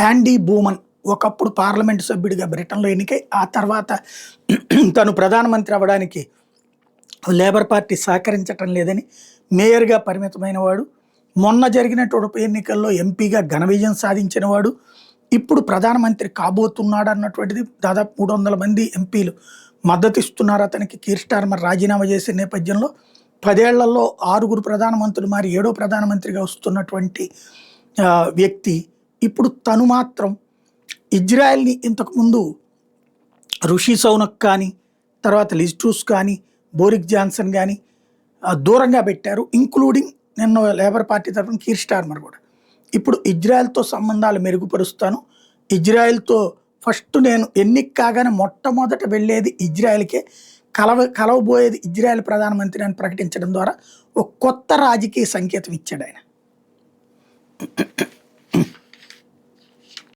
యాండీ బూమన్ ఒకప్పుడు పార్లమెంటు సభ్యుడిగా బ్రిటన్లో ఎన్నికై ఆ తర్వాత తను ప్రధానమంత్రి అవ్వడానికి లేబర్ పార్టీ సహకరించటం లేదని మేయర్గా పరిమితమైన వాడు, మొన్న జరిగినటువంటి ఉప ఎన్నికల్లో ఎంపీగా ఘన విజయం సాధించిన వాడు, ఇప్పుడు ప్రధానమంత్రి కాబోతున్నాడు అన్నటువంటిది దాదాపు 300 మంది ఎంపీలు మద్దతిస్తున్నారు అతనికి. కీర్ స్టార్మర్ రాజీనామా చేసే నేపథ్యంలో 10 ఏళ్లలో 6 ప్రధానమంత్రులు మారి 7వ ప్రధానమంత్రిగా వస్తున్నటువంటి వ్యక్తి ఇప్పుడు తను మాత్రం ఇజ్రాయెల్ని ఇంతకుముందు ఋషి సౌనక్ కానీ, తర్వాత లిజ్ ట్రూస్ కానీ, బోరిక్ జాన్సన్ కానీ దూరంగా పెట్టారు. ఇంక్లూడింగ్ నిన్న లేబర్ పార్టీ తరఫున కీర్ స్టార్మర్ కూడా. ఇప్పుడు ఇజ్రాయెల్తో సంబంధాలు మెరుగుపరుస్తాను, ఇజ్రాయెల్తో ఫస్ట్ నేను ఎన్నిక కాగానే మొట్టమొదట వెళ్ళేది ఇజ్రాయెల్కే, కలవబోయేది ఇజ్రాయెల్ ప్రధానమంత్రి అని ప్రకటించడం ద్వారా ఒక కొత్త రాజకీయ సంకేతం ఇచ్చాడు ఆయన.